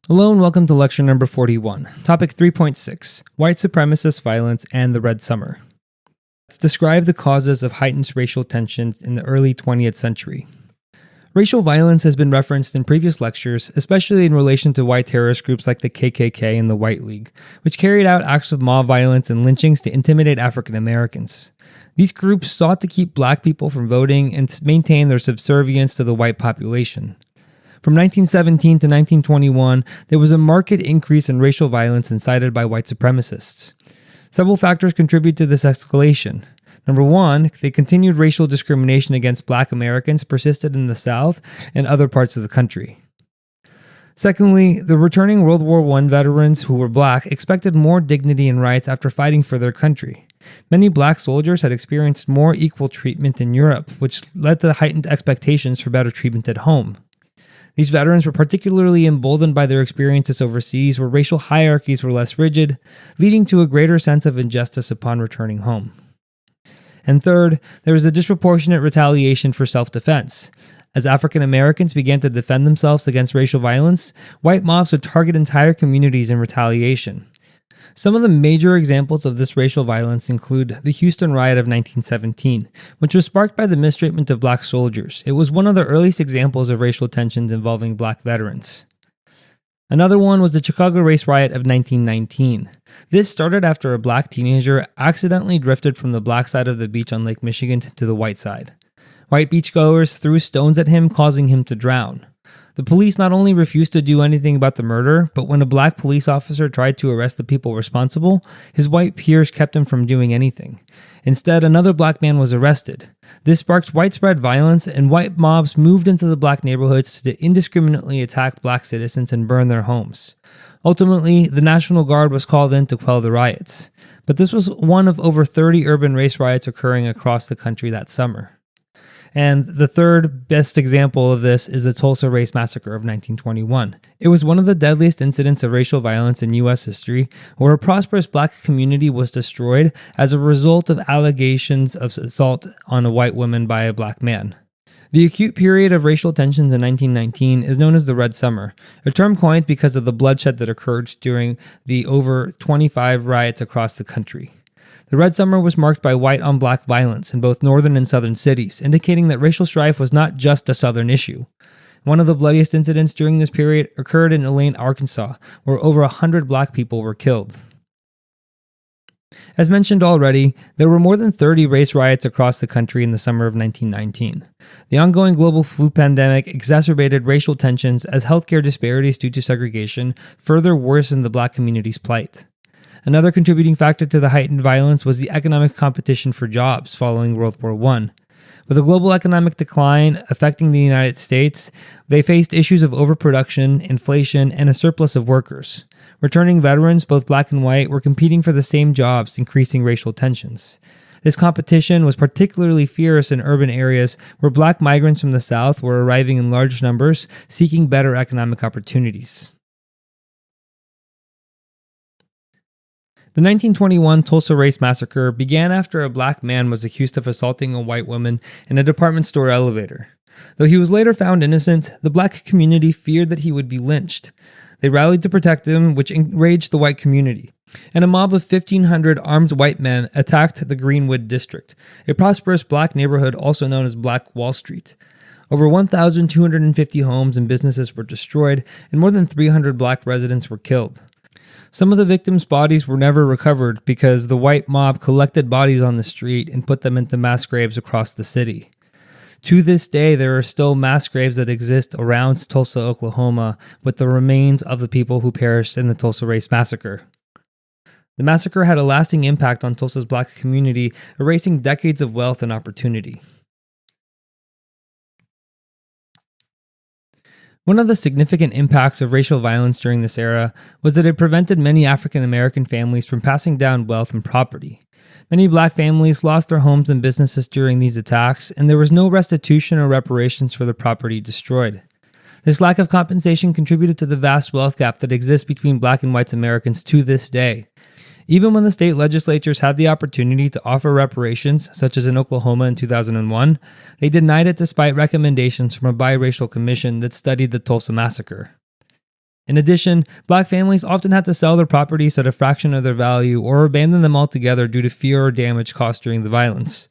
Hello and welcome to lecture number 41, topic 3.6, White Supremacist Violence and the Red Summer. Let's describe the causes of heightened racial tension in the early 20th century. Racial violence has been referenced in previous lectures, especially in relation to white terrorist groups like the KKK and the White League, which carried out acts of mob violence and lynchings to intimidate African Americans. These groups sought to keep black people from voting and to maintain their subservience to the white population. From 1917 to 1921, there was a marked increase in racial violence incited by white supremacists. Several factors contribute to this escalation. Number one, the continued racial discrimination against black Americans persisted in the South and other parts of the country. Secondly, the returning World War I veterans who were black expected more dignity and rights after fighting for their country. Many black soldiers had experienced more equal treatment in Europe, which led to heightened expectations for better treatment at home. These veterans were particularly emboldened by their experiences overseas, where racial hierarchies were less rigid, leading to a greater sense of injustice upon returning home. And third, there was a disproportionate retaliation for self-defense. As African Americans began to defend themselves against racial violence, white mobs would target entire communities in retaliation. Some of the major examples of this racial violence include the Houston riot of 1917, which was sparked by the mistreatment of black soldiers. It was one of the earliest examples of racial tensions involving black veterans. Another one was the Chicago race riot of 1919. This started after a black teenager accidentally drifted from the black side of the beach on Lake Michigan to the white side. White beachgoers threw stones at him, causing him to drown. The police not only refused to do anything about the murder, but when a black police officer tried to arrest the people responsible, his white peers kept him from doing anything. Instead, another black man was arrested. This sparked widespread violence, and white mobs moved into the black neighborhoods to indiscriminately attack black citizens and burn their homes. Ultimately, the National Guard was called in to quell the riots. But this was one of over 30 urban race riots occurring across the country that summer. And the third best example of this is the Tulsa Race Massacre of 1921. It was one of the deadliest incidents of racial violence in U.S. history, where a prosperous black community was destroyed as a result of allegations of assault on a white woman by a black man. The acute period of racial tensions in 1919 is known as the Red Summer, a term coined because of the bloodshed that occurred during the over 25 riots across the country. The Red Summer was marked by white-on-black violence in both northern and southern cities, indicating that racial strife was not just a southern issue. One of the bloodiest incidents during this period occurred in Elaine, Arkansas, where over 100 black people were killed. As mentioned already, there were more than 30 race riots across the country in the summer of 1919. The ongoing global food pandemic exacerbated racial tensions as healthcare disparities due to segregation further worsened the black community's plight. Another contributing factor to the heightened violence was the economic competition for jobs following World War I. With a global economic decline affecting the United States, they faced issues of overproduction, inflation, and a surplus of workers. Returning veterans, both black and white, were competing for the same jobs, increasing racial tensions. This competition was particularly fierce in urban areas where black migrants from the South were arriving in large numbers, seeking better economic opportunities. The 1921 Tulsa Race Massacre began after a black man was accused of assaulting a white woman in a department store elevator. Though he was later found innocent, the black community feared that he would be lynched. They rallied to protect him, which enraged the white community. And a mob of 1,500 armed white men attacked the Greenwood district, a prosperous black neighborhood also known as Black Wall Street. Over 1,250 homes and businesses were destroyed, and more than 300 black residents were killed. Some of the victims' bodies were never recovered because the white mob collected bodies on the street and put them into mass graves across the city. To this day, there are still mass graves that exist around Tulsa, Oklahoma, with the remains of the people who perished in the Tulsa Race Massacre. The massacre had a lasting impact on Tulsa's black community, erasing decades of wealth and opportunity. One of the significant impacts of racial violence during this era was that it prevented many African American families from passing down wealth and property. Many black families lost their homes and businesses during these attacks, and there was no restitution or reparations for the property destroyed. This lack of compensation contributed to the vast wealth gap that exists between black and white Americans to this day. Even when the state legislatures had the opportunity to offer reparations, such as in Oklahoma in 2001, they denied it despite recommendations from a biracial commission that studied the Tulsa Massacre. In addition, black families often had to sell their properties at a fraction of their value or abandon them altogether due to fear or damage caused during the violence.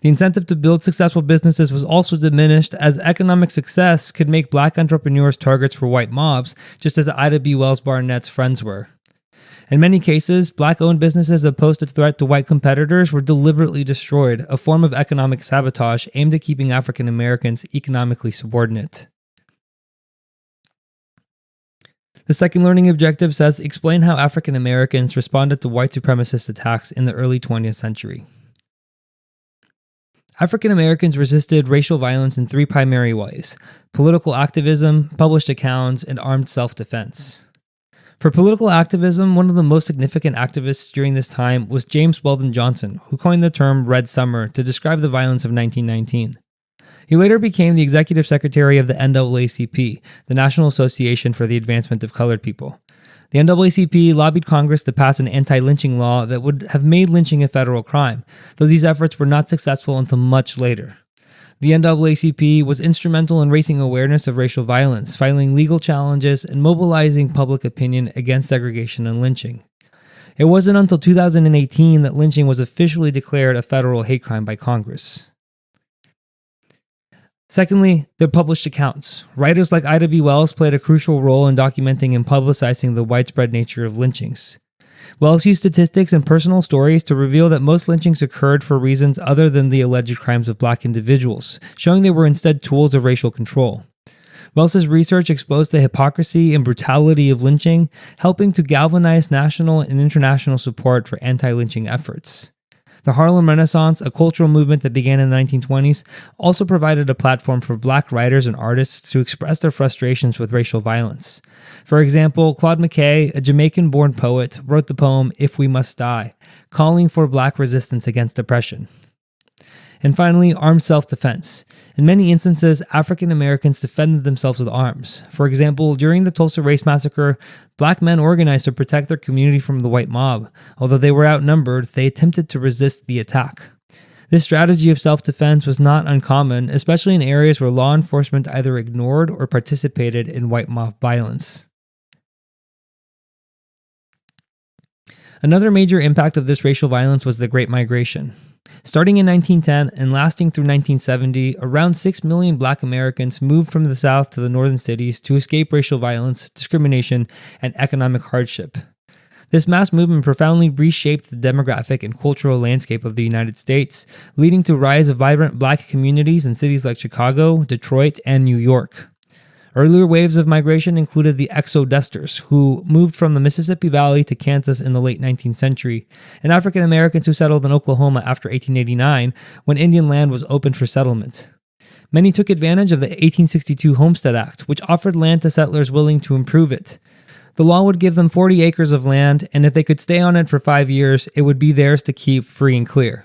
The incentive to build successful businesses was also diminished, as economic success could make black entrepreneurs targets for white mobs, just as Ida B. Wells Barnett's friends were. In many cases, black-owned businesses that posed a threat to white competitors were deliberately destroyed, a form of economic sabotage aimed at keeping African Americans economically subordinate. The second learning objective says, explain how African Americans responded to white supremacist attacks in the early 20th century. African Americans resisted racial violence in three primary ways: political activism, published accounts, and armed self-defense. For political activism, one of the most significant activists during this time was James Weldon Johnson, who coined the term Red Summer to describe the violence of 1919. He later became the executive secretary of the NAACP, the National Association for the Advancement of Colored People. The NAACP lobbied Congress to pass an anti-lynching law that would have made lynching a federal crime, though these efforts were not successful until much later. The NAACP was instrumental in raising awareness of racial violence, filing legal challenges, and mobilizing public opinion against segregation and lynching. It wasn't until 2018 that lynching was officially declared a federal hate crime by Congress. Secondly, their published accounts. Writers like Ida B. Wells played a crucial role in documenting and publicizing the widespread nature of lynchings. Wells used statistics and personal stories to reveal that most lynchings occurred for reasons other than the alleged crimes of black individuals, showing they were instead tools of racial control. Wells's research exposed the hypocrisy and brutality of lynching, helping to galvanize national and international support for anti-lynching efforts. The Harlem Renaissance, a cultural movement that began in the 1920s, also provided a platform for black writers and artists to express their frustrations with racial violence. For example, Claude McKay, a Jamaican-born poet, wrote the poem If We Must Die, calling for black resistance against oppression. And finally, armed self-defense. In many instances, African Americans defended themselves with arms. For example, during the Tulsa Race Massacre, black men organized to protect their community from the white mob. Although they were outnumbered, they attempted to resist the attack. This strategy of self-defense was not uncommon, especially in areas where law enforcement either ignored or participated in white mob violence. Another major impact of this racial violence was the Great Migration. Starting in 1910 and lasting through 1970, around 6 million black Americans moved from the South to the northern cities to escape racial violence, discrimination, and economic hardship. This mass movement profoundly reshaped the demographic and cultural landscape of the United States, leading to the rise of vibrant black communities in cities like Chicago, Detroit, and New York. Earlier waves of migration included the Exodusters, who moved from the Mississippi Valley to Kansas in the late 19th century, and African Americans who settled in Oklahoma after 1889, when Indian land was opened for settlement. Many took advantage of the 1862 Homestead Act, which offered land to settlers willing to improve it. The law would give them 40 acres of land, and if they could stay on it for 5 years, it would be theirs to keep free and clear.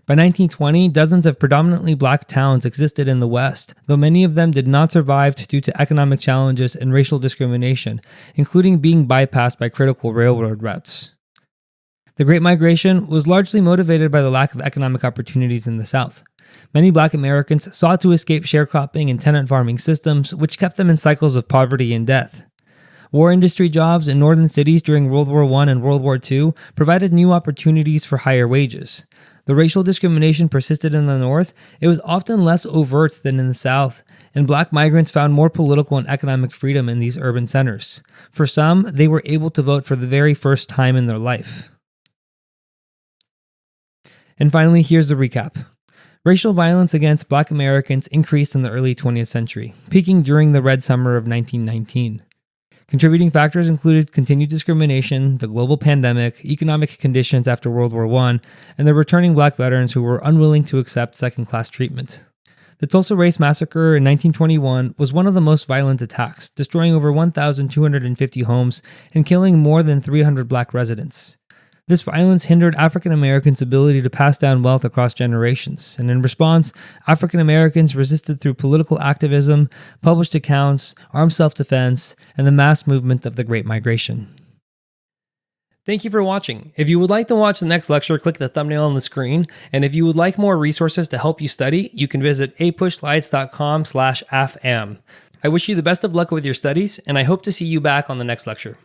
By 1920, dozens of predominantly black towns existed in the West, though many of them did not survive due to economic challenges and racial discrimination, including being bypassed by critical railroad routes. The Great Migration was largely motivated by the lack of economic opportunities in the South. Many black Americans sought to escape sharecropping and tenant farming systems, which kept them in cycles of poverty and death. War industry jobs in northern cities during World War I and World War II provided new opportunities for higher wages. The racial discrimination persisted in the North. It was often less overt than in the South, and black migrants found more political and economic freedom in these urban centers. For some, they were able to vote for the very first time in their life. And finally, here's the recap. Racial violence against black Americans increased in the early 20th century, peaking during the Red Summer of 1919. Contributing factors included continued discrimination, the global pandemic, economic conditions after World War I, and the returning black veterans who were unwilling to accept second-class treatment. The Tulsa Race Massacre in 1921 was one of the most violent attacks, destroying over 1,250 homes and killing more than 300 black residents. This violence hindered African Americans' ability to pass down wealth across generations, and in response, African Americans resisted through political activism, published accounts, armed self-defense, and the mass movement of the Great Migration. Thank you for watching. If you would like to watch the next lecture, click the thumbnail on the screen, and if you would like more resources to help you study, you can visit apushtslides.com/AFAM. I wish you the best of luck with your studies, and I hope to see you back on the next lecture.